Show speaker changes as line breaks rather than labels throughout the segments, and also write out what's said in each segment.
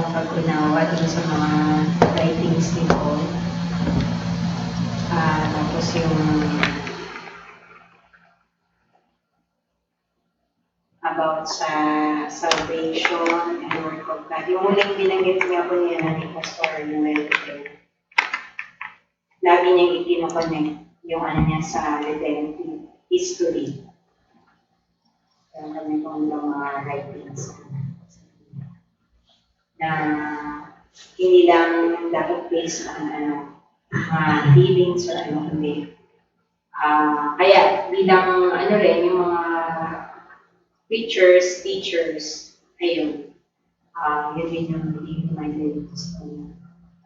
akong pag-unawa dun sa mga writings ni Paul. Tapos yung about sa salvation and work of God. Yung muling binanggit niya po niya ni Pastor Noel. Lagi niyang ikinoconnect yung ano niya sa redemptive history. Yung kami kong mga writings na hindi lang dapat based on feelings or hindi. Kaya bilang rin yung mga preachers, teachers, ayun, yun din yung minded gusto.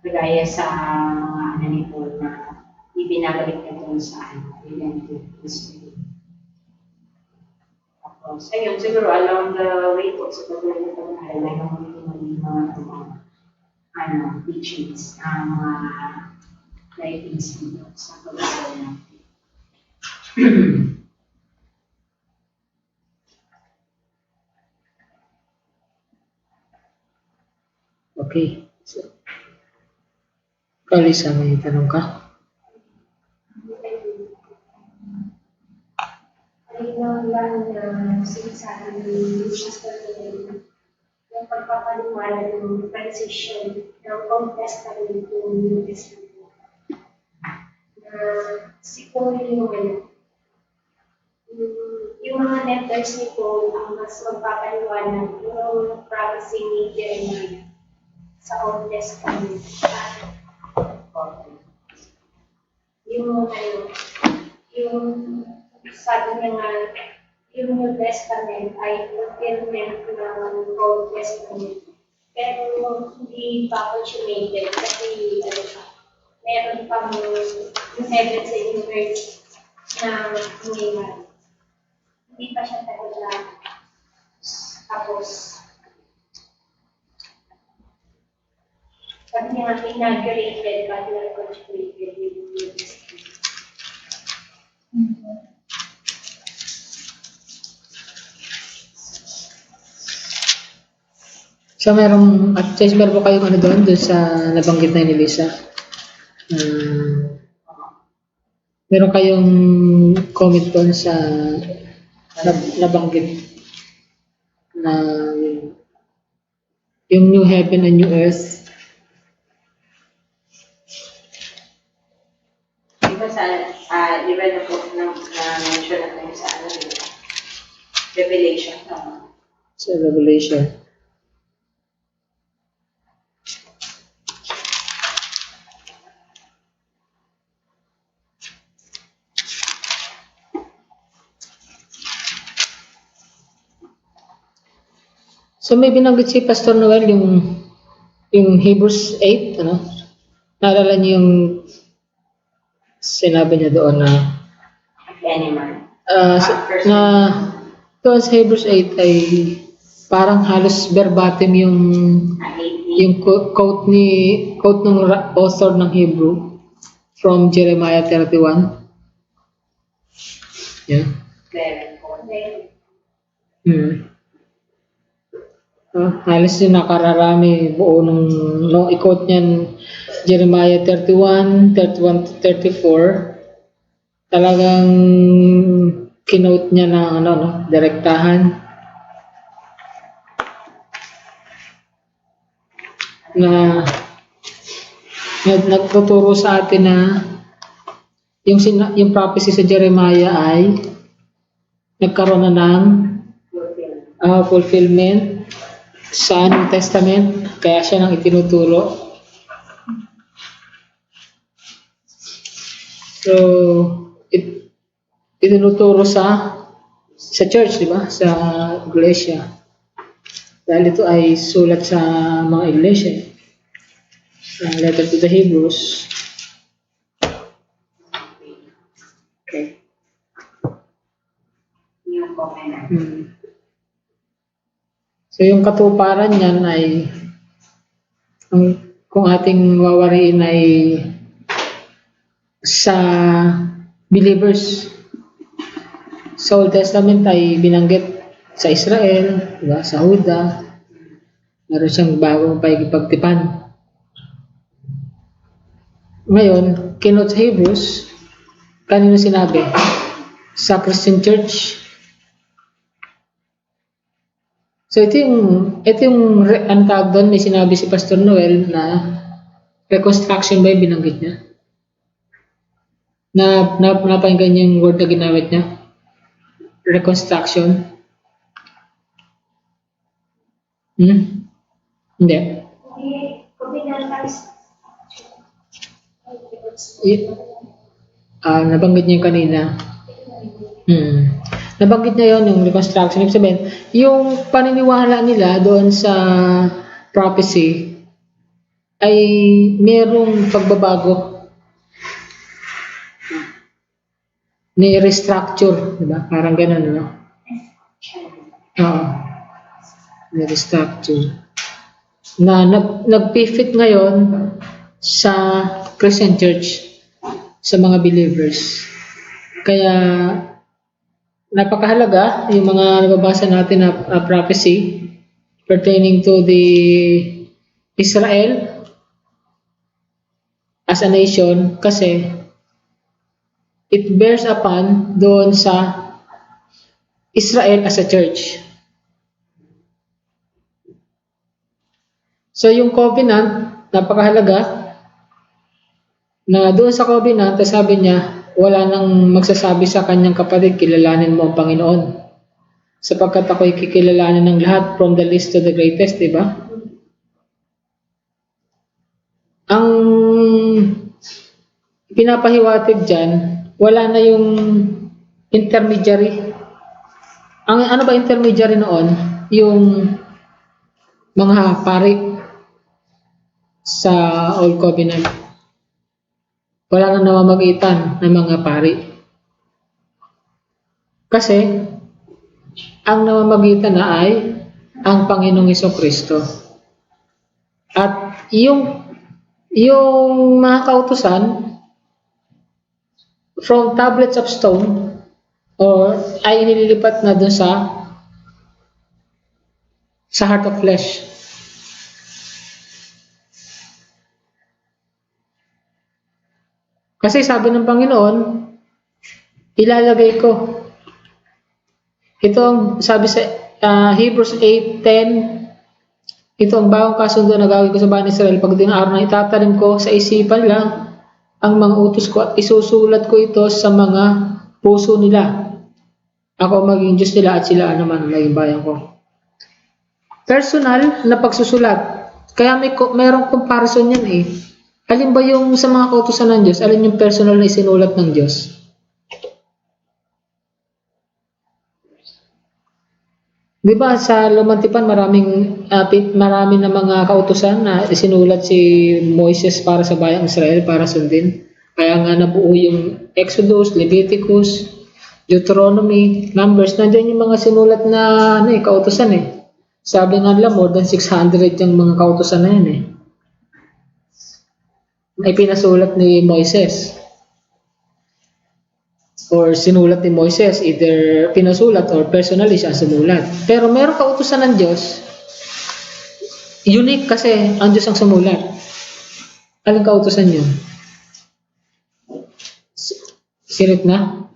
Kagaya sa mga nito na ibinabalik na doon sa redemptive history. Tapos, ayun, siguro along the way po, sa paglalagay ko na mga teachings, mga writings nito sa paglalagay natin.
Okay. So, Kalisa, may tanong ka?
Ayun lang na sinasabi ni Pastor Noel, yung pagpapaliwanag ng transition ng Old Testament to New Testament. Na si Paul yung mga letters ni Paul ang mas magpapaliwanag yung prophecy ni Jeremiah sa Old Testament. Yung sabi niya nga, yung New Testament ay fulfillment ng Old Testament. Pero hindi pa consummated kasi meron pang yung heavens and yung earth na nangyayari. Hindi pa siya talaga tapos. Sabi niya nga, inaugurated but not consummated with New Testament.
So, merong, at meron po kayong doon sa nabanggit na ni Lisa. Meron kayong comment doon sa nabanggit na yung new heaven and new earth.
Diba di ba na po na-mention natin sa Revelation?
Sa Revelation. So may binanggit si Pastor Noel yung Hebrews 8, Naalala niyo yung sinabi niya doon na doon sa Hebrews 8 ay parang halos verbatim yung quote ng author ng Hebrew from Jeremiah 31. Yeah. Halos yung nakararami buo nung i-quote niyan Jeremiah 31 to 34. Talagang kinote niya na direktahan na nagtuturo sa atin na yung prophecy sa Jeremiah ay nagkaroon na ng fulfillment sa New Testament, kaya siya nang itinuturo. So, itinuturo sa church, di ba? Sa iglesia. Dahil ito ay sulat sa mga iglesia. Letter to the Hebrews. Okay. So yung katuparan niyan ay kung ating wawariin ay sa believers. Sa Old Testament ay binanggit sa Israel, diba? Sa Huda. Meron siyang bagong paikipagtipan. Ngayon, kinot sa Hebrews, kanino sinabi? Sa Christian Church. So ano tawag doon, may sinabi si Pastor Noel na reconstruction ba yung binanggit niya? Napakinggan niya yung word na ginamit niya? Reconstruction? Hindi. Nabanggit niya yung kanina. Nabanggit niya yon yung reconstruction. Ibig sabihin, yung paniniwala nila doon sa prophecy ay merong pagbabago. May restructure, di ba? Parang ganun, no? Oo. May restructure. Na nag-fit ngayon sa Christian Church, sa mga believers. Kaya napakahalaga yung mga nababasa natin na prophecy pertaining to the Israel as a nation kasi it bears upon doon sa Israel as a church. So yung covenant, napakahalaga na doon sa covenant, sabi niya, wala nang magsasabi sa kanyang kapatid, kilalanin mo ang Panginoon. Sapagkat ako'y kikilalanin ng lahat from the least to the greatest, di ba? Ang pinapahiwatig dyan, wala na yung intermediary. Ano ba intermediary noon? Yung mga pari sa Old Covenant. Wala na namamagitan ng mga pari. Kasi, ang namamagitan na ay ang Panginoong Hesukristo. At yung mga kautusan from tablets of stone or ay inililipat na dun sa heart of flesh. Kasi sabi ng Panginoon, ilalagay ko. Ito ang sabi sa Hebrews 8:10, ito ang bagong kasundo na gagawin ko sa bayan Israel pagdating ng araw na itatanim ko sa isipan lang ang mga utos ko at isusulat ko ito sa mga puso nila. Ako maging Diyos nila at sila naman maging bayan ko. Personal na pagsusulat. Kaya merong comparison yan eh. Alin ba yung sa mga kautusan ng Diyos? Alin yung personal na isinulat ng Diyos? Di ba sa Lumang Tipan marami na mga kautusan na isinulat si Moises para sa bayang Israel para sundin. Kaya nga nabuo yung Exodus, Leviticus, Deuteronomy, Numbers. Nandiyan yung mga sinulat na kautusan eh. Sabi nga nila more than 600 yung mga kautusan na yan eh. Ay pinasulat ni Moises or sinulat ni Moises, either pinasulat or personally siya sumulat. Pero meron kautusan ng Diyos, unique kasi ang Diyos ang sumulat. Anong kautusan yun? Sirit na?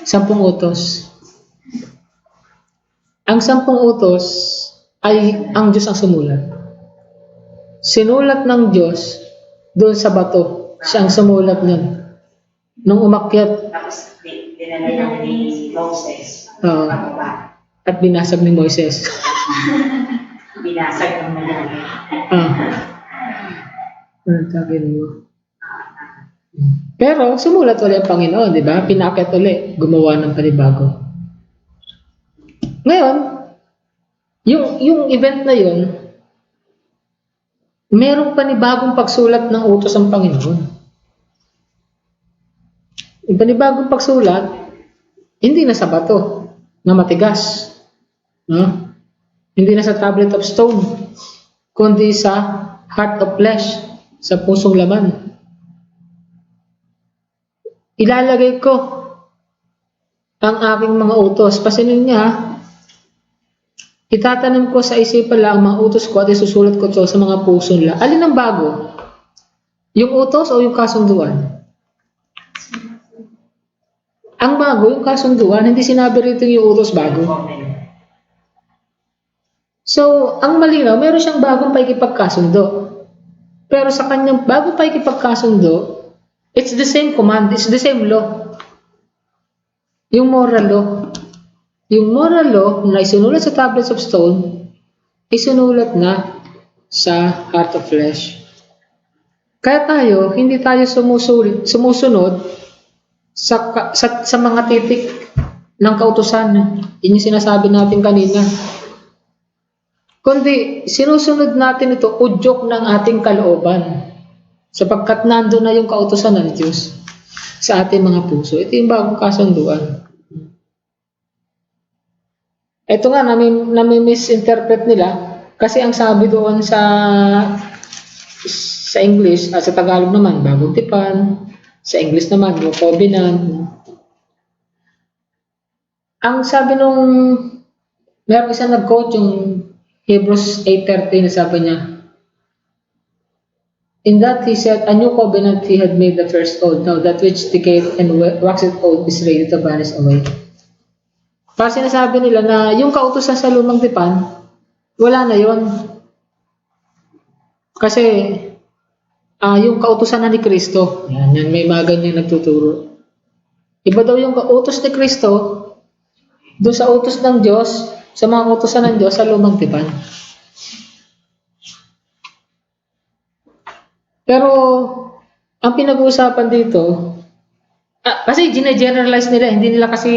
10 utos. Ang 10 utos ay ang Diyos ang sumulat. Sinulat ng Diyos doon sa bato. Siya ang sumulat nun. Nung umakyat.
Tapos dinala ni Moses.
At binasag ni Moises.
Binasag ng malalim.
Sabihin mo. Pero sumulat ulit ang Panginoon, di ba? Pinakyat ulit. Gumawa ng panibago. Ngayon, yung event na yun, merong panibagong pagsulat ng utos ang Panginoon. Yung panibagong pagsulat, hindi na sa bato na matigas. No? Hindi na sa tablet of stone, kundi sa heart of flesh, sa pusong laman. Ilalagay ko ang aking mga utos. Pasinin niya, Itatanim ko sa isipan lang ang mga utos ko at isusulat ko ito sa mga puso nila. Alin ang bago? Yung utos o yung kasunduan? Ang bago, yung kasunduan, hindi sinabi rito yung utos bago. So, ang malinaw, meron siyang bagong paikipagkasundo. Pero sa kanyang bagong paikipagkasundo, it's the same command, it's the same law. Yung moral law. Yung moral law na isinulat sa tablets of stone, isinulat na sa heart of flesh. Kaya tayo, hindi tayo sumusunod sa mga titik ng kautusan. Yun yung sinasabi natin kanina. Kundi, sinusunod natin ito, udyok ng ating kalooban. Sapagkat nandun na yung kautusan ng Diyos sa ating mga puso. Ito yung bagong kasunduan. Ito nga, nami-misinterpret nila kasi ang sabi doon sa English, sa Tagalog naman, bagong tipan, sa English naman, yung covenant. Ang sabi nung, meron isang nag-quote yung Hebrews 8:13 na sabi niya, in that he said, a new covenant he had made the first old, now that which decayed and waxed old is ready to vanish away. Para sinasabi nila na yung kautusan sa lumang tipan, wala na yon. Kasi yung kautusan na ni Kristo, yan, may mga ganyan nagtuturo. Iba daw yung kautos ni Kristo doon sa utos ng Diyos, sa mga utosan ng Diyos sa lumang tipan. Pero ang pinag-uusapan dito, kasi gine-generalize nila, hindi nila kasi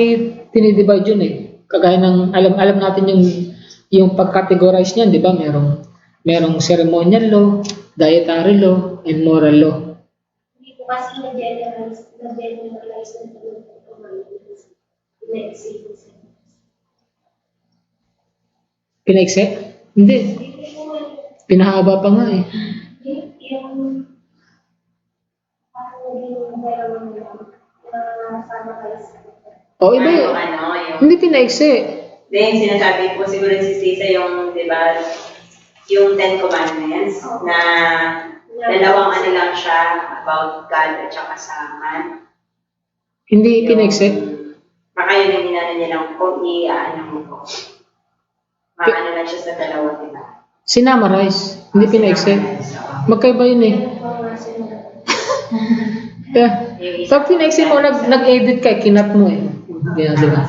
tinidivide yun eh. Kagaya ng alam natin yung pag-categorize niyan, di ba? Merong ceremonial law, dietary law, and moral law.
Hindi ko kasi na-generalize na
Pinaikse? Hindi. Pinahaba pa nga eh.
Yung
O iba yun. Hindi pinaikse.
Then, sinasabi po siguro si Sisa yung, di ba, yung Ten Commandments na dalawang ano lang siya about God at saka sa man.
Hindi pinaikse.
Baka yun yung inano niya lang kung i-ano mo po. Maano lang siya sa dalawa, di ba?
Sinamarize. Hindi pinaikse. Magkaiba yun eh. Yeah. Pag pinaikse mo, nag-edit ka, kinat mo eh. Yeah, diba?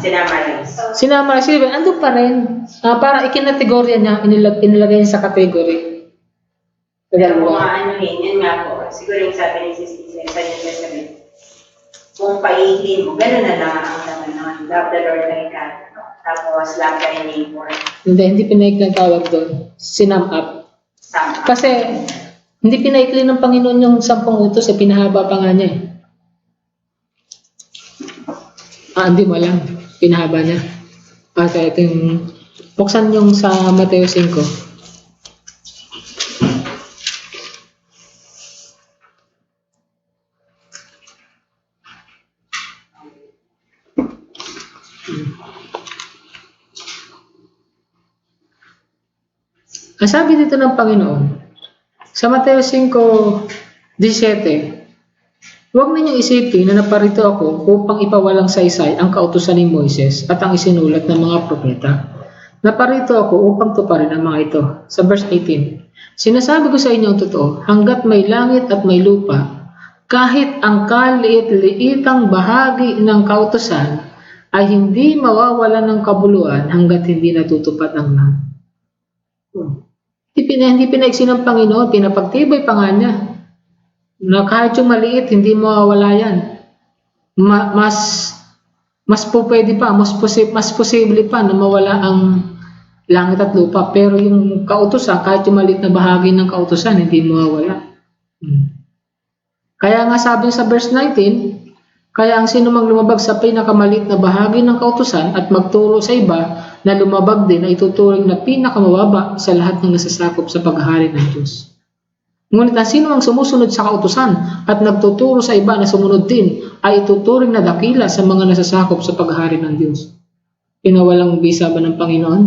Sinamarize. Andun pa rin. Para ikinategorya niya, inilagay niya sa category.
Pero kung aanuhin, yun nga po. Siguro yung sabi ni Sisi sa New Testament, kung paihin mo, gano'n na lang ang naman nun. Love the Lord thy God. Tapos love thy neighbor.
Hindi pinaikli ang tawag doon. Sinam up. Kasi, hindi pinaikli ng Panginoon yung 10 utos, pinahaba pa nga niya eh. Hindi mo alam. Pinahaba niya. Kasi ito yung, buksan yung sa Mateo 5. Ang sabi dito ng Panginoon, sa Mateo 5:17, huwag ninyong isipin na naparito ako upang ipawalang saysay ang kautusan ni Moises at ang isinulat ng mga propeta. Naparito ako upang tuparin ang mga ito. Sa verse 18, sinasabi ko sa inyo ang totoo, hanggat may langit at may lupa, kahit ang kaliit-liitang bahagi ng kautusan ay hindi mawawala ng kabuluhan hanggat hindi natutupad ang lahat. Hindi pinaiksi ng Panginoon, pinapagtibay pa nga niya. Na kahit yung maliit, hindi mawawala yan. Mas pwede pa, mas posible pa na mawala ang langit at lupa. Pero yung kautusan, kahit yung maliit na bahagi ng kautusan, hindi mawawala. Kaya nga sabi sa verse 19, kaya ang sino mang lumabag sa pinakamaliit na bahagi ng kautusan at magturo sa iba na lumabag din ay ituturing na pinakamababa sa lahat ng nasasakop sa paghahari ng Diyos. Ngunit ang sino mang sumusunod sa kautusan at nagtuturo sa iba na sumunod din ay ituturing na dakila sa mga nasasakop sa paghahari ng Diyos. Pinawalang bisa ba ng Panginoon?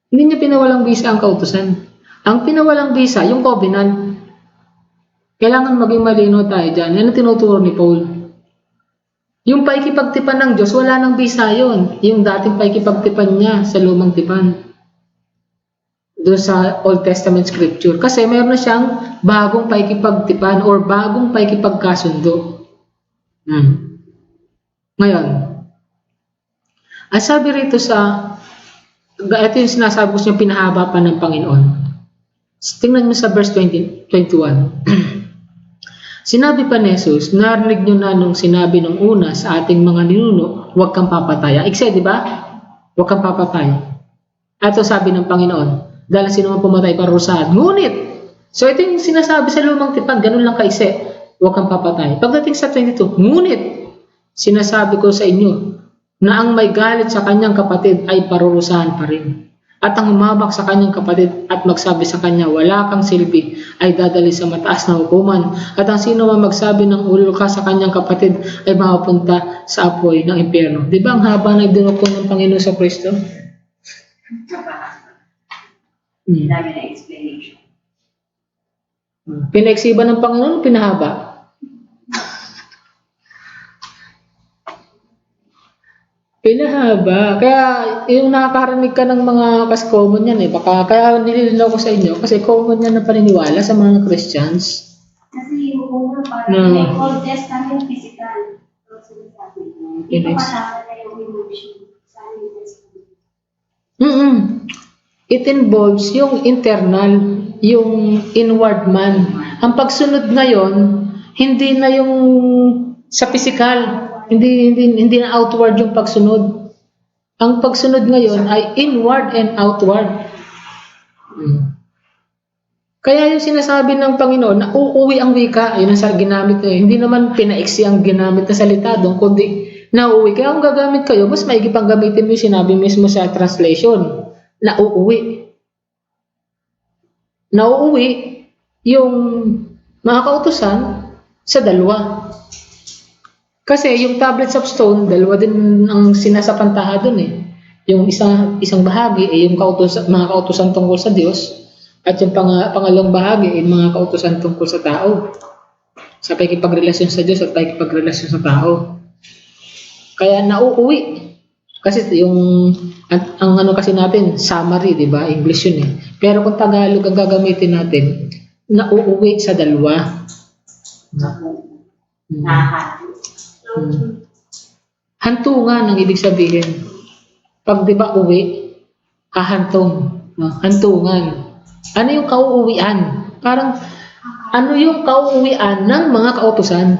Hindi niya pinawalang bisa ang kautusan. Ang pinawalang bisa, yung covenant. Kailangan maging malinaw tayo dyan. Yan ang tinuturo ni Paul. Yung paikipagtipan ng Diyos, wala nang bisa yun. Yung dating paikipagtipan niya sa lumang tipan. Doon sa Old Testament scripture. Kasi mayroon na siyang bagong paikipagtipan or bagong paikipagkasundo. Ngayon, ang sabi rito ito yung sinasabi ko siyang pinahaba pa ng Panginoon. Tingnan mo sa verse 21. Sinabi pa ni Jesus, narinig nyo na nung sinabi nung una sa ating mga ninuno, huwag kang papatay. Ikse, di ba? Huwag kang papatay. Ito sabi ng Panginoon, dahil sino man pumatay parusahan. Ngunit, so ito yung sinasabi sa lumang tipan, ganun lang kaise, huwag kang papatay. Pagdating sa 22, ngunit, sinasabi ko sa inyo, na ang may galit sa kanyang kapatid ay parurusahan pa rin. At ang humabak sa kanyang kapatid at magsabi sa kanya, wala kang silbi, ay dadali sa mataas na hukuman. At ang sino man magsabi ng ulol ka sa kanyang kapatid ay mapupunta sa apoy ng impyerno. Di ba ang haba na dinukong ng Panginoon sa Kristo?
Dami na explanation.
Pinaiksiba ng Panginoon, pinahaba. Pinahaba. Kaya yung nakakarinig ka ng mga kas-common yan kaya nililinaw ko sa inyo kasi common yan na paniniwala sa mga Christians.
Kasi yung una parang may Old Testament physical. So, sinasabi ko. Ito kasama na yung emotion sa New Testament.
It involves yung internal, yung inward man. Ang pagsunod ngayon, hindi na yung sa physical, hindi na outward yung pagsunod. Ang pagsunod ngayon ay inward and outward. Kaya yung sinasabi ng Panginoon na uuwi ang wika, yun ang ginamit na hindi naman pinaiksi ang ginamit na salita doon, kundi nauuwi. Kaya kung gagamit kayo, mas maigi pang gamitin mo yung sinabi mismo sa translation. Nauuwi. Nauuwi yung mga kautusan sa dalawa. Kasi yung tablets of stone, dalawa din ang sinasapantaha doon Yung isang bahagi ay yung mga kautusan tungkol sa Diyos at yung pangalawang bahagi ay mga kautusan tungkol sa tao. Sa pakikipagrelasyon sa Diyos at pakikipagrelasyon sa tao. Kaya nauuwi. Kasi yung ang ano kasi natin, summary, di ba? English yun Pero kung Tagalog ang gagamitin natin, nauuwi sa dalawa. Hantungan ang ibig sabihin. Pag di ba uwi, hahantong. Hantungan. Ano yung kauuwian? Parang, ano yung kauuwian ng mga kautusan?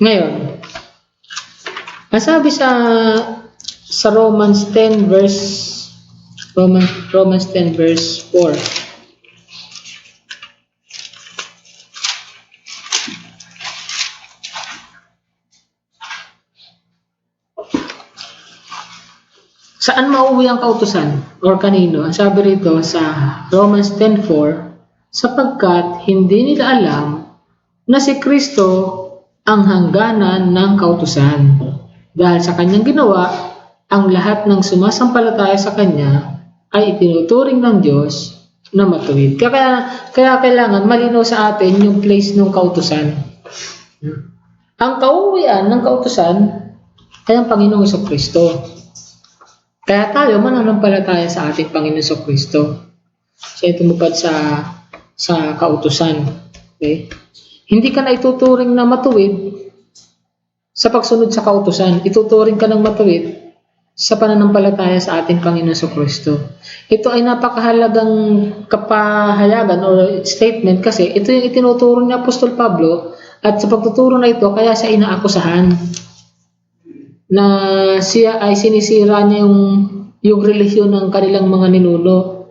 Ngayon, nasabi sa Romans 10 verse 4. Saan mauwi ang kautusan? Or kanino? Ang sabi rito sa Romans 10:4, sapagkat hindi nila alam na si Kristo ang hangganan ng kautusan. Dahil sa kanyang ginawa, ang lahat ng sumasampalataya sa kanya ay itinuturing ng Diyos na matuwid. Kaya kailangan malinaw sa atin yung place ng kautusan. Ang kauwian ng kautusan ay ang Panginoong Kristo. Kaya tayo mananampalataya sa ating Panginoong Kristo. Siya tumupad sa kautusan. Okay? Hindi ka na ituturing na matuwid sa pagsunod sa kautusan. Ituturing ka ng matuwid sa pananampalataya sa ating Panginoon Kristo. Ito ay napakahalagang kapahayagan or statement kasi ito yung itinuturo ni Apostol Pablo at sa pagtuturo na ito kaya siya inaakusahan na siya ay sinisira niya yung relihiyon ng kanilang mga ninuno.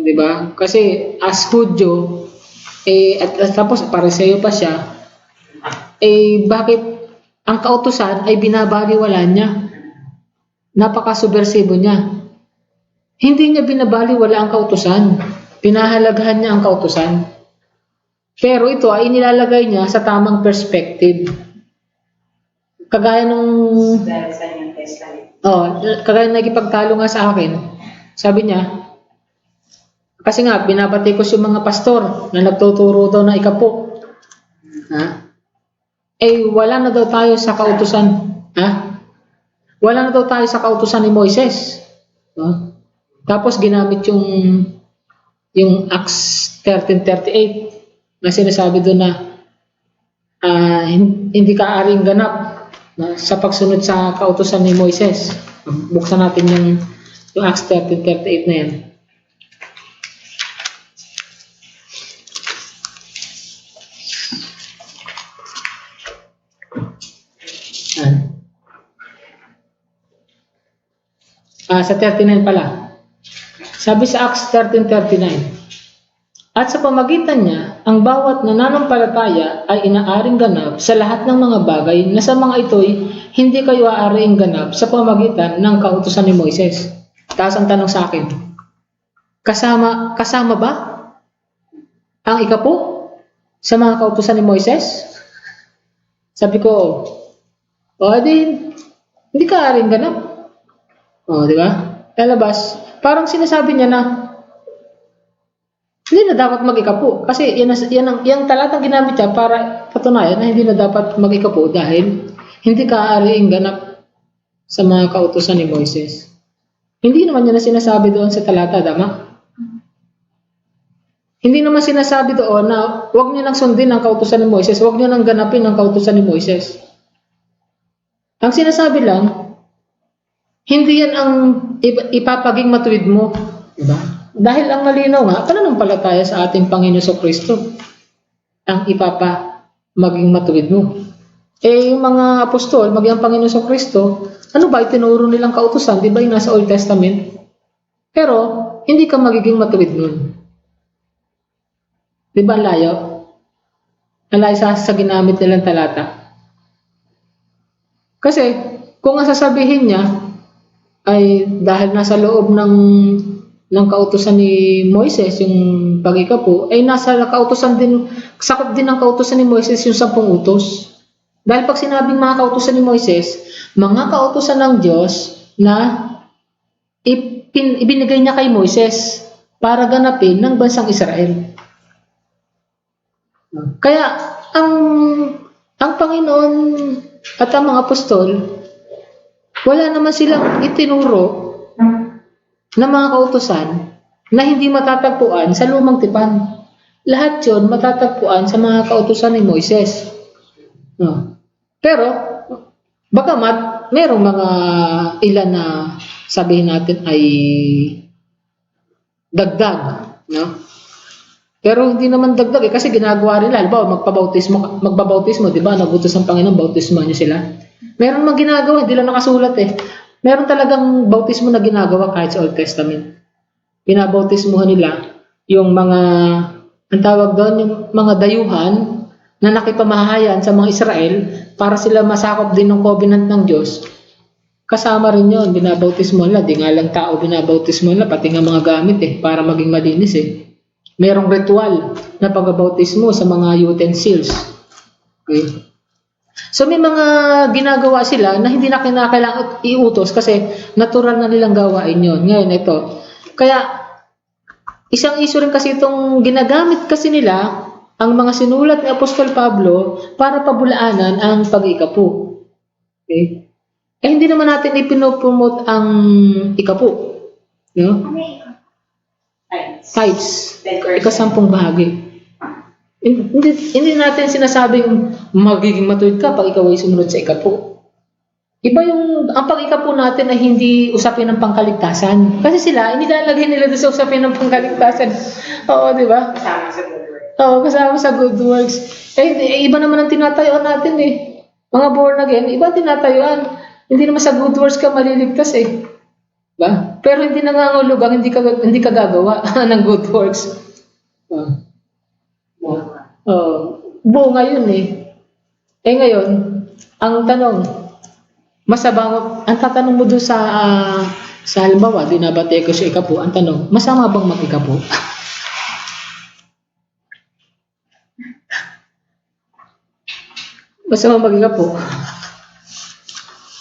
Diba? Kasi as Hudyo, at tapos Pariseo pa siya, bakit ang kautusan ay binabaliwala niya? Napaka-subversibo niya. Hindi niya binabaliwala ang kautusan. Pinahalagahan niya ang kautusan. Pero ito ay inilalagay niya sa tamang perspective. kagaya nung
Dahil sa New Testament.
kagaya nakikipagtalo nga sa akin, sabi niya, kasi nga, binabatikos yung mga pastor na nagtuturo daw na ikapo. Ha? Wala na daw tayo sa kautusan. Ha? Wala na daw tayo sa kautusan ni Moises. Tapos ginamit yung Acts 13:38 na sinasabi doon na hindi ka aaring ganap sa pagsunod sa kautusan ni Moises. Buksan natin yung Acts 13:38 na yan. Sa 39 pala. Sabi sa Acts 13:39, at sa pamagitan niya, ang bawat nananampalataya ay inaaring ganap sa lahat ng mga bagay na sa mga ito'y hindi kayo aaaring ganap sa pamagitan ng kautusan ni Moises. Taas ang tanong sa akin, kasama ba ang ikapo sa mga kautusan ni Moises? Sabi ko, hindi ka aaring ganap. Di ba? Lalabas, parang sinasabi niya na hindi na dapat mag-ikapo. Kasi yung talatang ginamit niya para patunayan na hindi na dapat mag-ikapo dahil hindi ka aariing ganap sa mga kautusan ni Moises. Hindi naman niya na sinasabi doon sa talata, tama? Hindi naman sinasabi doon na huwag niyo nang sundin ang kautusan ni Moises, huwag niyo nang ganapin ang kautusan ni Moises. Ang sinasabi lang, hindi yan ang ipapaging matuwid mo. Diba? Dahil ang malinaw nga, pananampalataya sa ating Panginoon Kristo ang maging matuwid mo. Yung mga apostol, maging ang Panginoon Kristo, ano ba itinuro nilang kautusan? Di ba yung nasa Old Testament? Pero, hindi ka magiging matuwid nun. Di ba layo? Alayo sa ginamit nilang talata. Kasi, kung ang sasabihin niya, ay dahil nasa loob ng kautusan ni Moises yung pag-ikapo, ay nasa kautusan din, sakop din ng kautusan ni Moises yung 10 utos. Dahil pag sinabing mga kautusan ni Moises, mga kautusan ng Diyos na ibinigay niya kay Moises para ganapin ng bansang Israel. Kaya ang Panginoon at ang mga apostol, wala naman silang itinuro na mga kautusan na hindi matatagpuan sa lumang tipan. Lahat yun matatagpuan sa mga kautusan ni Moises. Pero, bagamat merong mga ilan na sabihin natin ay dagdag. Pero hindi naman dagdag kasi ginagawa nila. Halimbawa, magbabautismo, di ba? Nagutos ng Panginoon, bautismo niyo sila. Meron mang ginagawa, hindi lang nakasulat Meron talagang bautismo na ginagawa kahit sa Old Testament. Binabautismohan nila yung mga, ang tawag doon, yung mga dayuhan na nakipamahayan sa mga Israel para sila masakop din ng covenant ng Diyos. Kasama rin yun, binabautismo nila. Di nga lang tao binabautismo nila, pati nga mga gamit para maging malinis Merong ritual na pagbabautismo sa mga utensils. Okay. So may mga ginagawa sila na hindi na kinakailangan iutos kasi natural na nilang gawain yun. Ngayon ito. Kaya isang issue rin kasi itong ginagamit kasi nila ang mga sinulat ni Apostol Pablo para pabulaanan ang pag-ikapo. Okay? Hindi naman natin ipinopromote ang ikapo. Tithes. 10% bahagi. Hindi natin sinasabing magiging matuwid ka pag ikaw ay sumunod sa ikapo. Iba ang pag-ikapo natin ay hindi usapin ng pangkaligtasan. Kasi sila, inilalagay nila doon sa usapin ng pangkaligtasan. Oo, di ba?
Kasama sa good works.
Oo, kasama sa good works. Iba naman ang tinatayuan natin Mga born again, iba tinatayuan. Hindi naman sa good works ka maliligtas Ba? Pero hindi nangangulugang hindi ka gagawa ng good works. Bunga yun ngayon, ang tanong, ang tatanong mo doon sa halimbawa, dinabate ko sa ikapo, ang tanong, masama bang mag-ikapo? Masama mag-ikapo?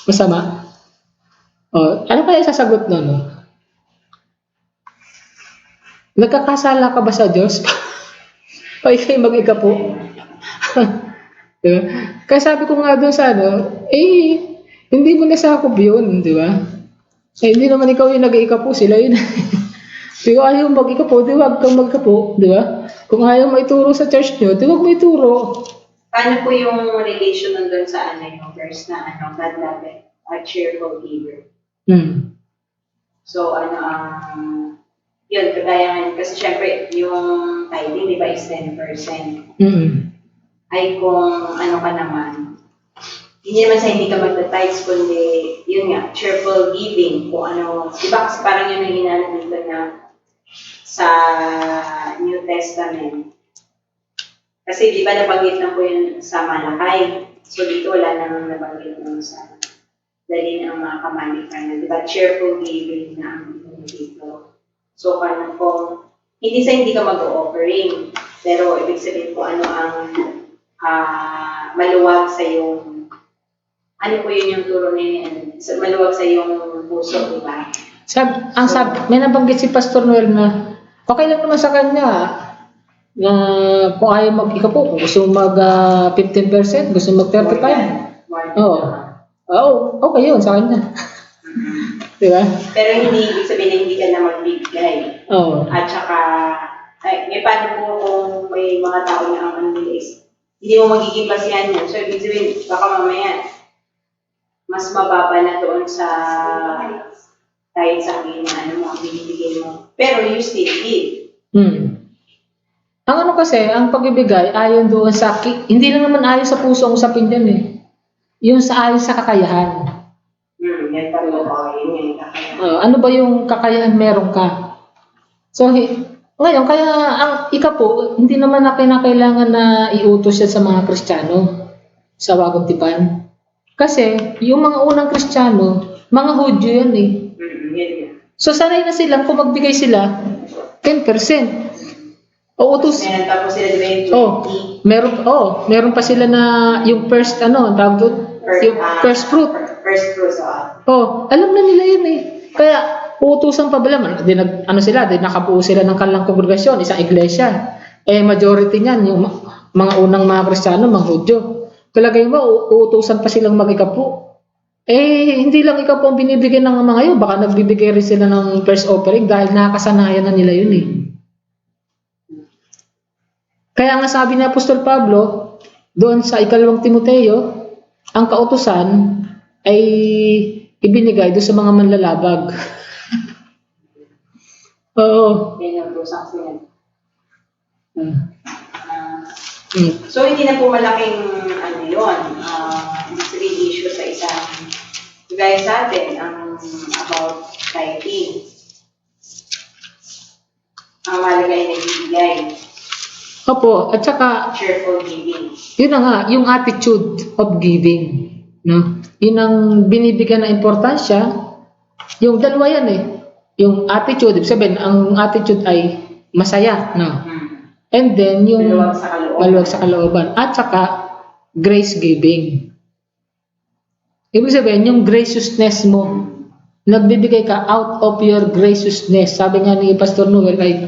Masama? Oh, ano kaya sasagot nun? No? Nagkakasala ka ba sa Diyos? O ikay mag-ikapo? Diba? Kaya sabi ko nga doon sa hindi mo nasakop yun, di ba? Hindi naman ikaw yung nag-iikapo, sila yun. Di ko ayaw mag-ikapo, di wag kang mag-ikapo, di ba? Kung ayaw maituro sa church nyo, di wag maituro.
Paano po yung relation nun doon sa yung verse na God loveth a cheerful giver? So, yun, kagaya nga, kasi syempre, yung tithing, di ba, is 10%. Ay kung ano ka naman, hindi naman sa hindi ka magta-tithes, kundi, yun nga, cheerful giving, kung ano, di ba, kasi parang yun ang hinanap dito na sa New Testament. Kasi di ba nabanggit na po yun sa Malakay, so dito wala nang nabanggit na sa dali ng mga kamalikan, di ba, cheerful giving na ang dito. So, parang kung, hindi ka mag-o-offering, pero ibig sabihin po ano ang maluwag sa yung, ano po yun yung turo niya, maluwag sa yung puso, di ba?
May nabanggit si Pastor Noel na, okay lang naman sa kanya, na kung ayaw mag-ikapo, kung gusto mag 15%, gusto mag 35%. Okay yun sa kanya. Diba?
Pero hindi ibig sabihin na hindi ka na magbigay. At saka, paano po kung may mga tao na ang hindi mo magiging basihan yan. So, ibig sabihin, baka mamaya, mas mababa na doon sa sa akin na binibigay mo. Pero you still give.
Ang kasi, ang pag-ibigay, ayon doon sa, hindi lang naman ayon sa puso ang usapin dyan eh. Yung sa ayon sa kakayahan.
Yan pa rin yun kakayahan.
Ano ba yung kakayahan meron ka? So, ngayon, kaya ang ikapo, hindi naman na kinakailangan na iutos siya sa mga Kristiyano sa Wagong Tipan. Kasi, yung mga unang Kristiyano, mga Hudyo yan eh. So, sanay na sila, kung magbigay sila, 10%. Utos.
Tapos sila yung 20.
Meron pa sila na yung first, tawag doon? Yung first fruit.
First fruit,
alam na nila yun eh. Kaya, uutusan pa ba naman? Nakabuo sila ng kanilang kongregasyon, isang iglesia. Majority niyan, yung mga unang mga Kristiyano, mga Hudyo. Kalagay mo, uutusan pa silang mag-ikapo. Hindi lang ikapo ang binibigyan ng mga yun, baka nagbibigay rin sila ng first offering dahil nakakasanayan na nila yun eh. Kaya nga sabi ni Apostol Pablo, doon sa 2 Timoteo, ang kautusan ay ibinigay doon sa mga manlalabag. Oo.
Yan yung tusang sila. So, hindi na po malaking issue sa isang gaya sa atin about tithing. Ang malagay na ibigay.
Opo, at saka
cheerful giving.
Yun na nga, yung attitude of giving. No? Yun ang binibigyan ng importansya. Yung dalawa yan eh. Yung attitude, ibig sabihin, ang attitude ay masaya. No? And then, yung maluwag sa kalooban. At saka, grace giving. Ibig sabihin, yung graciousness mo, nagbibigay ka out of your graciousness. Sabi nga ni Pastor Noel ay,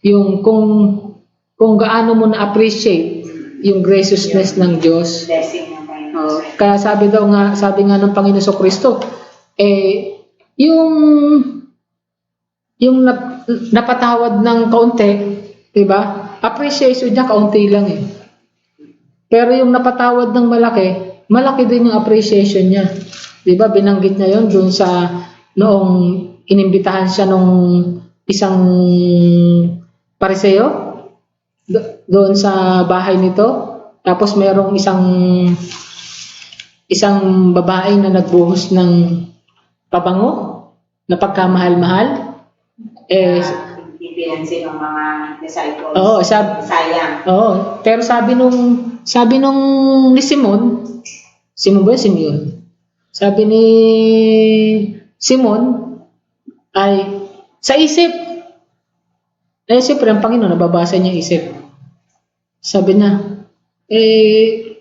yung kung gaano mo na-appreciate yung graciousness ng Diyos. Kaya sabi nga ng Panginoon Kristo, yung napatawad ng kaunti, diba? Appreciation niya kaunti lang eh. Pero yung napatawad ng malaki din yung appreciation niya. Diba? Binanggit niya yun dun sa noong inimbitahan siya nung isang pariseo doon sa bahay nito. Tapos merong isang babae na nagbuhos ng pabango na pagkamahal-mahal.
Pinansin ng mga disciples.
Sayang. Pero sabi nung ni Simon ba Simeon? Sabi ni Simon ay sa isip. Siyempre, ang Panginoon, nababasa niya isip. Sabi na,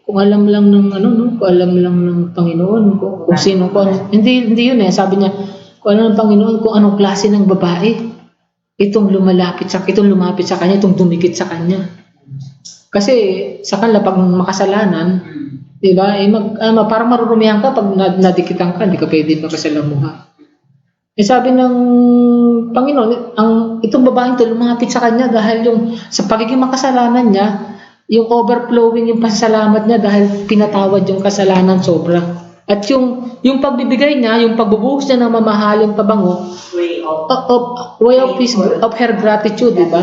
kung alam lang ng ano, no? Kung alam lang ng Panginoon, kung sino, hindi yun eh. Sabi niya, kung ano ng Panginoon, kung anong klase ng babae. Itong lumapit sa kanya, itong dumikit sa kanya. Kasi sa kanila, pag makasalanan, di ba, parang marurumihan ka pag nadikitan ka, hindi ka pwede makasalamuha. Sabi ng Panginoon, itong babaeng ito lumapit sa kanya dahil yung sa pagiging makasalanan niya, yung overflowing yung pasasalamat niya dahil pinatawad yung kasalanan sobra. At yung pagbibigay niya, yung pagbubuhos niya ng mamahaling pabango, way of her gratitude, di ba?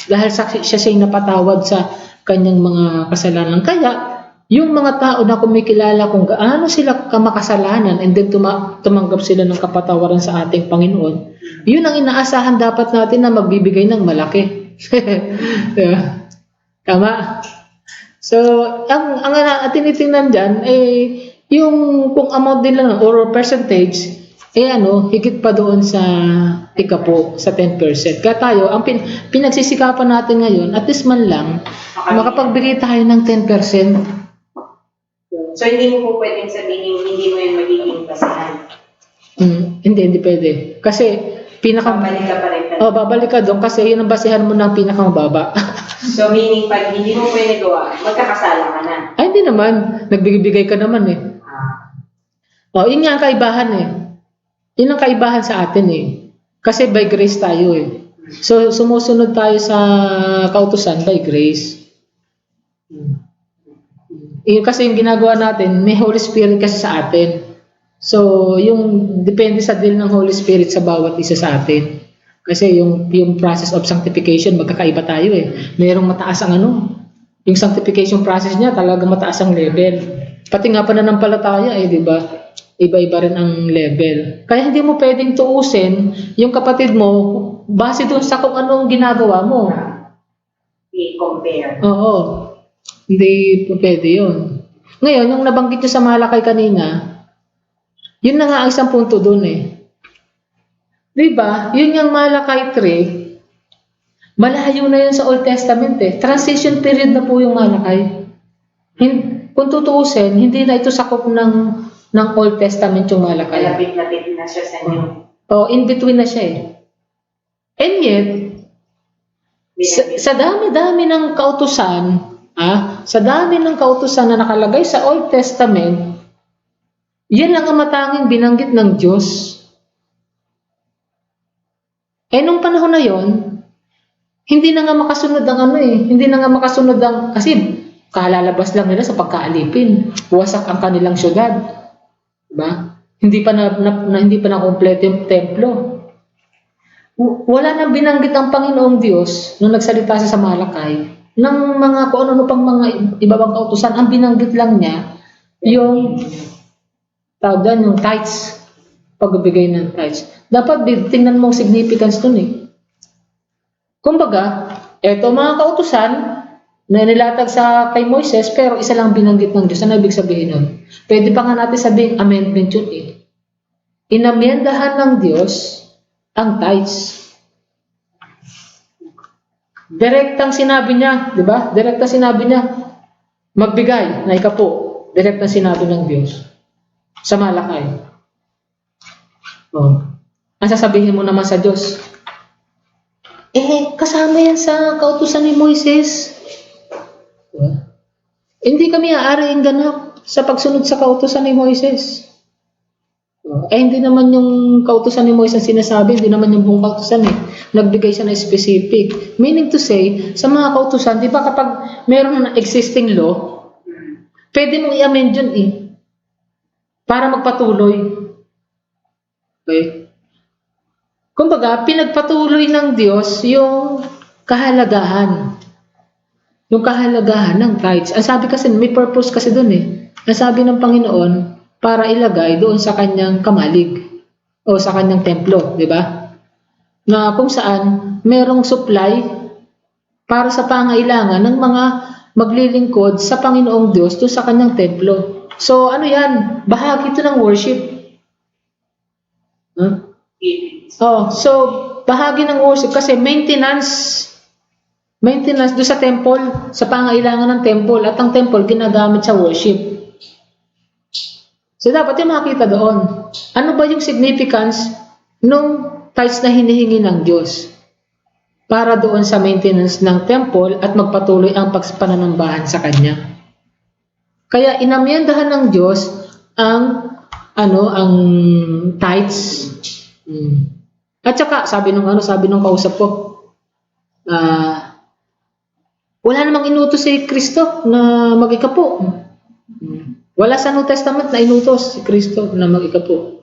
Dahil siya napatawad sa kanyang mga kasalanan. Kaya, yung mga tao na kumikilala kung gaano sila kamakasalanan and then tumanggap sila ng kapatawaran sa ating Panginoon, yun ang inaasahan dapat natin na magbibigay ng malaki. Diba? Tama? So, ang tinitingnan dyan, yung kung amount din lang or percentage, higit pa doon sa ikapo, sa 10%. Kaya tayo, ang pinagsisikapan natin ngayon, at least man lang, makapagbigay tayo ng 10%.
So, hindi mo po pwedeng sabihin, hindi mo yun magiging basahan.
Hindi pwede. Kasi,
Babalik ka pa rin.
babalik ka doon kasi yun ang basihan mo ng pinakamababa.
So, meaning, pag hindi mo pwede gawa, magkakasala ka na.
Ay, hindi naman. Nagbigay ka naman eh. Yun nga ang kaibahan eh. Yun ang kaibahan sa atin eh. Kasi by grace tayo eh. So, sumusunod tayo sa kautusan by grace. Kasi yung ginagawa natin, may Holy Spirit kasi sa atin. So, yung depende sa deal ng Holy Spirit sa bawat isa sa atin. Kasi yung process of sanctification, magkakaiba tayo eh. Merong mataas ang yung sanctification process niya, talaga mataas ang level. Pati nga pananampalataya eh, di ba? Iba-iba rin ang level. Kaya hindi mo pwedeng tuusin yung kapatid mo base doon sa kung anong ginagawa mo.
I-compare.
Oo. Hindi po pwede yun. Ngayon, yung nabanggit nyo sa Malakay kanina, yun na nga ang isang punto doon eh. Diba? Yun yung Malakay 3, malayo na yun sa Old Testament eh. Transition period na po yung Malakay. Kung tutuusin, hindi na ito sakop ng Old Testament yung Malakay.
Lapit-lapit na siya sa inyo.
In between na siya eh. And yet, sa dami-dami ng kautusan, sa dami ng kautusan na nakalagay sa Old Testament, yan lang ang matanging binanggit ng Diyos. Nung panahon na yon, hindi na nga makasunod ang kasi kalalabas lang nila sa pagkaalipin. Wasak ang kanilang syudad. Diba? Hindi pa na kompleto yung templo. Wala nang binanggit ang Panginoong Diyos nung nagsalita siya sa Malakay ng mga kung ano pang mga ibabang kautusan. Ang binanggit lang niya yung yung tithes, pagbibigay ng tithes. Dapat tingnan mo ang significance dun eh. Kumbaga, eto mga kautusan na nilatag sa kay Moises, pero isa lang binanggit ng Diyos. Ano ibig sabihin nun? Pwede pa nga natin sabihin amendment yun eh. Inamyendahan ng Diyos ang tithes. Direktang sinabi niya, di ba? Direktang sinabi niya, magbigay na ikapo. Direktang sinabi ng Diyos sa Malakay. Ang sasabihin mo naman sa Diyos, kasama yan sa kautusan ni Moises. Hindi kami aariing ganap sa pagsunod sa kautusan ni Moises. Hindi naman yung kautusan ni Moises sinasabi, hindi naman yung buong kautusan eh. Nagbigay siya na specific. Meaning to say, sa mga kautusan, di ba kapag meron na existing law, pwede mong i-amend yun eh. Para magpatuloy. Okay? Kumbaga, pinagpatuloy ng Diyos yung kahalagahan. Yung kahalagahan ng tithes. Ang sabi kasi, may purpose kasi doon eh. Ang sabi ng Panginoon, para ilagay doon sa kanyang kamalig o sa kanyang templo, di ba? Na kung saan merong supply para sa pangailangan ng mga maglilingkod sa Panginoong Diyos doon sa kanyang templo. So ano yan? Bahagi ito ng worship. So bahagi ng worship kasi maintenance Maintenance doon sa temple, sa pangailangan ng temple, at ang temple ginagamit sa worship. So dapat yung makita doon. Ano ba yung significance nung tithes na hinihingi ng Diyos para doon sa maintenance ng temple at magpatuloy ang pananambahan sa Kanya. Kaya inamyendahan ng Diyos ang ang tithes. At saka sabi nung kausap ko, wala namang inutos si Kristo na mag-ikapo. Wala sa New Testament na inutos si Kristo na mag-ikapo.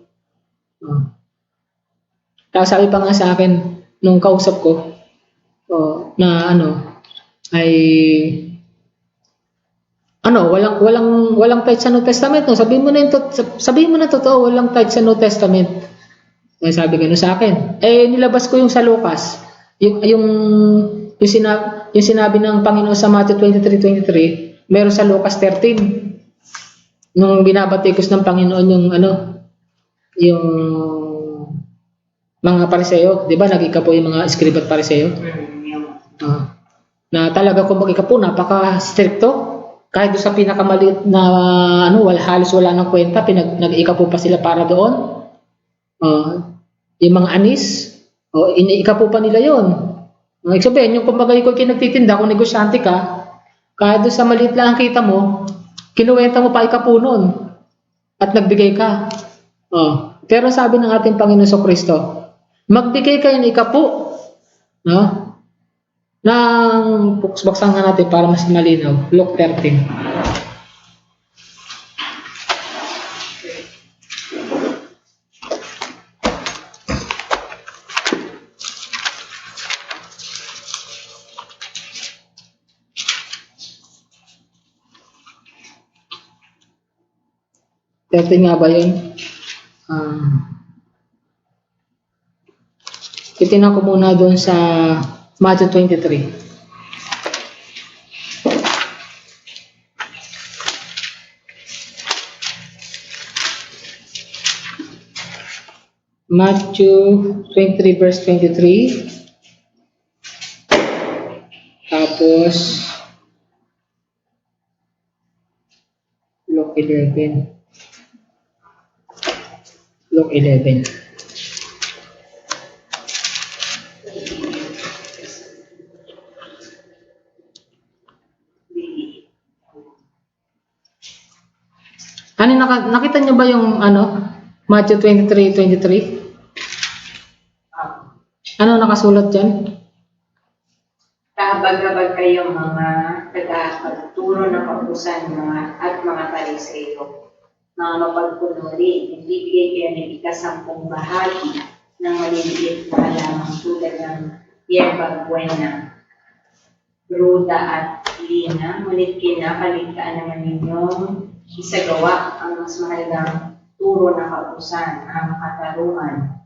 Tapos sabi pa nga sa akin nung kausap ko na walang tithe sa New Testament. No? Sabihin mo na totoo, walang tithe sa New Testament. Sabi gano'n sa akin. Nilabas ko yung sa Lucas. Yung sinabi ng Panginoon sa Matthew 23:23, meron sa Lucas 13. Nung binabatikos ng Panginoon yung mga Pariseo, 'di ba? Nag-ikapo yung mga Escriba at Pariseo. Na talaga kung mag-ikapo, napaka-stricto. Kahit doon sa pinakamaliit na halos wala nang kwenta, nag-ikapo pa sila para doon. Yung mga anis, iniikapo pa nila 'yon. Ibig sabihin, yung kumbaga ikaw nagtitinda, kung negosyante ka, kahit doon sa maliit lang ang kita mo, kinuwenta mo pa ikapo nun at nagbigay ka. Pero sabi ng ating Panginoon Kristo, magbigay kayo ng ikapo. Baksan nga natin para mas malinaw. Luke 13. Nga ba yun? Titingnan ko muna doon sa Matthew 23. Matthew 23 verse 23. Tapos Luke 11. Luke 11. Nakita niyo ba yung Matthew 23:23? Ano nakasulat diyan?
Kahabag-habag kayong mga tagapagturo ng kautusan at mga Pariseo, mga mapagkunwari, nagbibigay kayo ng ika-10 bahagi ng maliliit na halamang tulad ng yerba buena, ruda at lina, ngunit kinakaligtaan naman ninyong isagawa ang mas mahalagang turo ng kautusan, ang katarungan,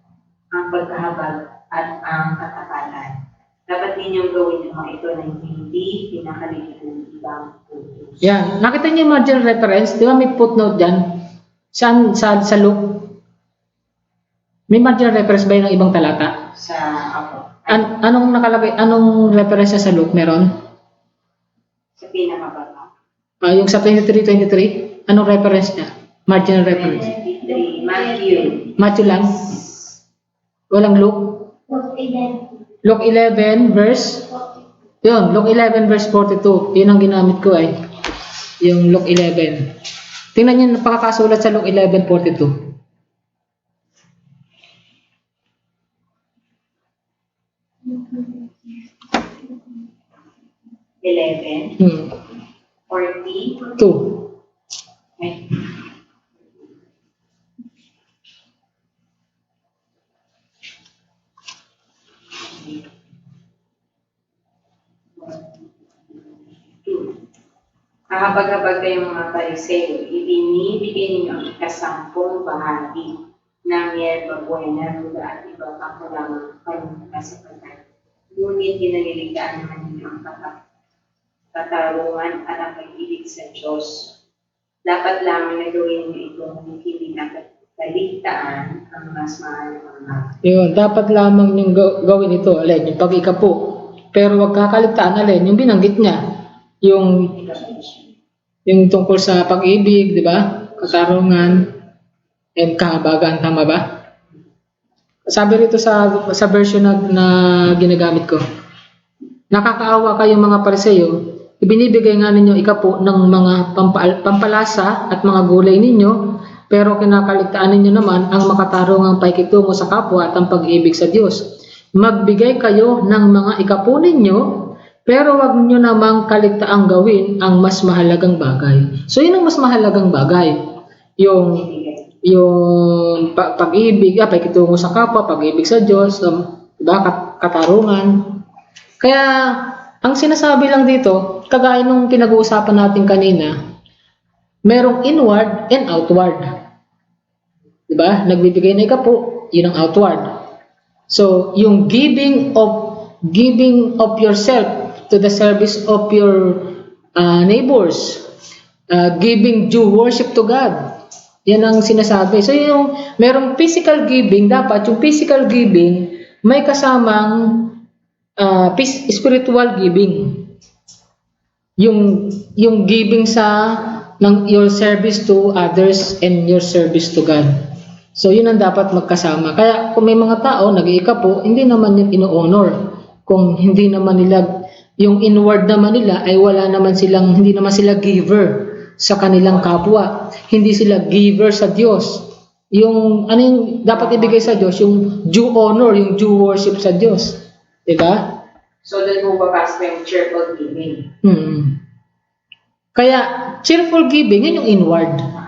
ang pagkahabag at ang katakalan. Dapat ninyong gawin yung mga ito na hindi pinakaligid ng ibang utos.
Yan. Nakita niyo yung margin reference? Di ba may footnote dyan? Saan? Sa Luke? May margin reference ba yun ng ibang talata? Anong nakalagay? Anong reference sa Luke meron?
Sa pinakababa.
Yung sa 23:23? Anong reference niya? Margin reference?
23,
Matthew lang? Walang Luke? Luke 11 verse? Yun, Luke 11 verse 42. Yun ang ginamit ko yung Luke 11. Tingnan niyo napakakasulat sa Luke 11:42.
11, 40.
2.
Ay. Kahabag-habag kayong mga Pariseo, ibinibigay ninyo ang ika-10 bahagi ng yerba buena, ruda at iba pang halamang pangkasipagay. Ngunit kinaliligtaan naman ninyo ang katarungan at ang pag-ibig sa Diyos. Dapat lamang na gawin niyo itong hindi nakaligtaan ang mas mahalagang bagay.
Yun, dapat lamang yung gawin ito, yung pag-ikapo. Pero wag kakaligtaan alin, yung binanggit niya, yung tungkol sa pag-ibig, di ba? Katarungan, and kahabagan, tama ba? Sabi rito sa version na ginagamit ko, nakakaawa kayong mga Pariseo, ibinibigay nga ninyo ikapo ng mga pampalasa at mga gulay ninyo, pero kinakaligtaan ninyo naman ang makatarungang paikitungo sa kapwa at ang pag-ibig sa Diyos. Magbigay kayo ng mga ikapo ninyo, pero wag nyo namang kaligtaang gawin ang mas mahalagang bagay. So yun ang mas mahalagang bagay. Yung pag-ibig, paikitungo sa kapwa, pag-ibig sa Diyos, diba? Katarungan. Kaya ang sinasabi lang dito, kagaya nung pinag-uusapan natin kanina, merong inward and outward. Diba? Nagbibigay na ikapo, yun ang outward. So, yung giving of yourself to the service of your neighbors, giving due worship to God. Yan ang sinasabi. So, yung merong physical giving, dapat yung physical giving may kasamang spiritual giving. Yung giving ng your service to others and your service to God. So, yun ang dapat magkasama. Kaya, kung may mga tao, nag-iikapo, hindi naman yun ino-honor. Kung hindi naman nila, yung inward naman nila, ay hindi naman sila giver sa kanilang kapwa. Hindi sila giver sa Diyos. Yung dapat ibigay sa Diyos, yung due honor, yung due worship sa Diyos. Diba?
So, doon mo babas yung cheerful giving.
Kaya, cheerful giving, yun yung inward.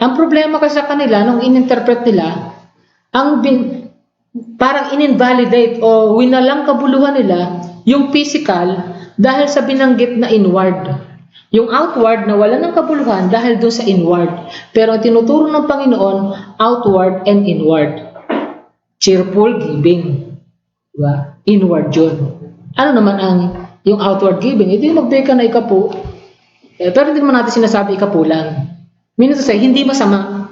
Ang problema kasi sa kanila, nung ininterpret nila, parang in-invalidate o winalang kabuluhan nila yung physical dahil sa binanggit na inward. Yung outward na wala ng kabuluhan dahil doon sa inward. Pero ang tinuturo ng Panginoon, outward and inward. Cheerful giving. Diba? Inward yun. Ano naman yung outward giving? Ito yung magbigay ka na ikapo. Pero hindi naman natin sinasabi ikapo lang. Meaning to say, hindi masama.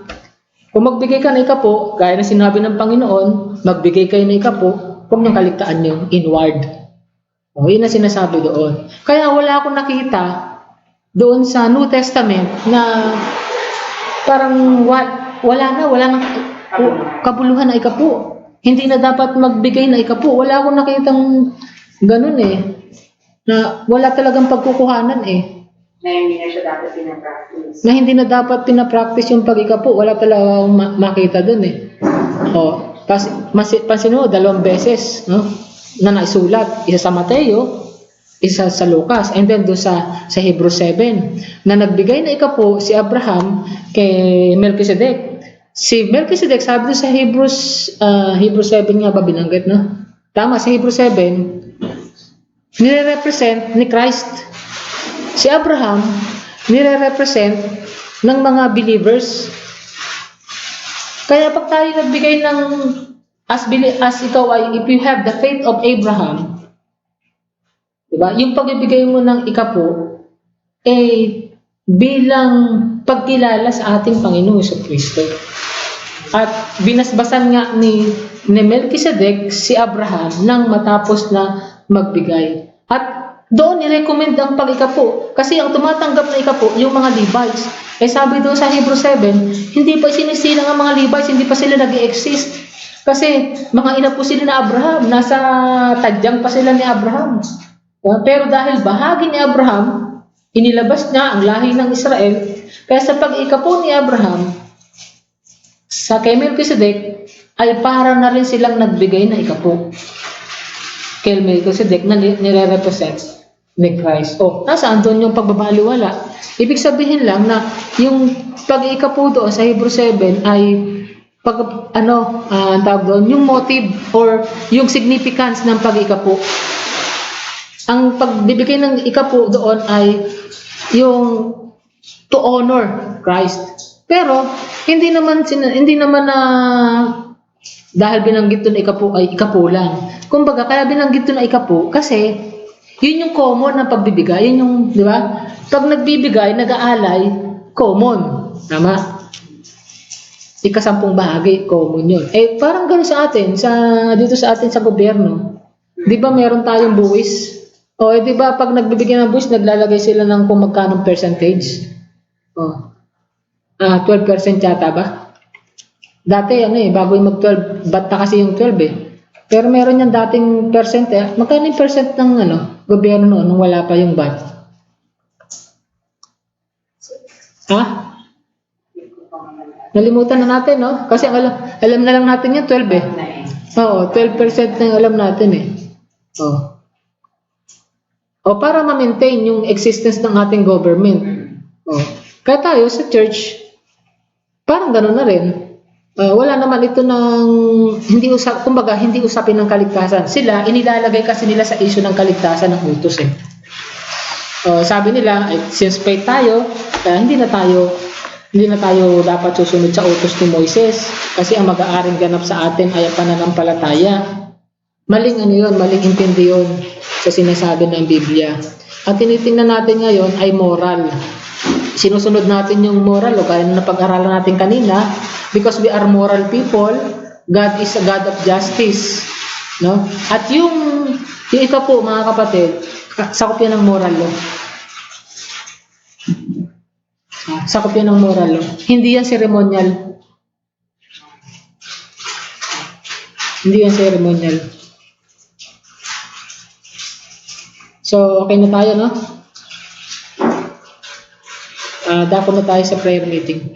Kung magbigay ka na ikapo, gaya na sinabi ng Panginoon, magbigay kayo na ikapo, huwag niyong kaligtaan yung inward. Yun ang sinasabi doon. Kaya wala akong nakita doon sa New Testament na parang wala nang kabuluhan na ikapo. Hindi na dapat magbigay na ikapo. Wala akong nakitang ganun na wala talagang pagkukuhanan
Na hindi na siya dapat pinapractice.
Na hindi na dapat pinapractice yung pag-ikapo. Wala talaga akong makita dun Pansin mo, 2 beses, no? Na naisulat. Isa sa Mateo, isa sa Lucas, and then doon sa Hebrews 7, na nagbigay na ikapo si Abraham kay Melchizedek. Si Melchizedek, sabi doon sa Hebrews 7 nga ba binanggit, no? Tama, sa Hebrews 7, nire-represent ni Christ. Si Abraham, nire-represent ng mga believers. Kaya pag tayo nagbigay ng, as ikaw ay, if you have the faith of Abraham, diba? Yung pagbibigay mo ng ikapo, bilang pagkilala sa ating Panginoong Jesucristo. At binasbasan nga ni Melchizedek si Abraham nang matapos na magbigay. At doon i-recommend ang pag-ikapo. Kasi ang tumatanggap na ikapo, yung mga Levites. Sabi doon sa Hebrews 7, hindi pa sinisilang ang mga Levites, hindi pa sila nag-exist. Kasi mga inapo sila na Abraham, nasa tadyang pa sila ni Abraham. Pero dahil bahagi ni Abraham, inilabas niya ang lahi ng Israel. Kaya sa pag-ikapo ni Abraham, sa kay Melchizedek, ay para na rin silang nagbigay na ikapo. Kay Melchizedek na nire-represent ni Christ. Nasaan doon yung pagbabaliwala? Ibig sabihin lang na yung pag-ikapo doon sa Hebrews 7 ay tawag doon, yung motive or yung significance ng pag-ikapo. Ang pagbibigay ng ikapo doon ay yung to honor Christ. Pero hindi naman na dahil binanggit doon ikapo ay ikapo lang. Kumbaga, kaya binanggit doon na ikapo kasi yun yung common na pagbibigay. Yun yung, di ba? Pag nagbibigay, nag-aalay, common. Tama? 10 bahagi, common yun. Parang gano'n sa atin, dito sa atin sa gobyerno. Di ba meron tayong buwis? O, di ba pag nagbibigay ng buwis, naglalagay sila ng kung magkano percentage? O, 12% yata ba? Dati, bago yung mag-12, ba't na kasi yung 12 eh. Pero meron yung dating percent eh. Magkano yung percent ng gobyerno noon nung wala pa yung VAT? Ha? Nalimutan na natin, no? Kasi alam na lang natin yung 12 eh. Oo, 12% na yung alam natin eh. O para ma-maintain yung existence ng ating government. Kaya tayo sa church, parang gano'n na rin. Wala naman ito ng kumbaga hindi usapin ng kaligtasan. Sila inilalagay kasi nila sa issue ng kaligtasan ng utos eh. Sabi nila, since faith tayo, hindi na tayo dapat susunod sa utos ni Moises kasi ang mag-aaring ganap sa atin ay pananampalataya. Maling maling intindi yun sa sinasabi ng Biblia. At tinitingnan natin ngayon ay moral. Sinusunod natin yung moral o kaya na pag-aralan natin kanina because we are moral people. God is a God of justice, no? At yung ito po mga kapatid, sakop yan ng moral law. Sakop yan ng moral law. Hindi yan ceremonial. Hindi yan ceremonial. So, okay na tayo, no? Dako na tayo sa prayer meeting.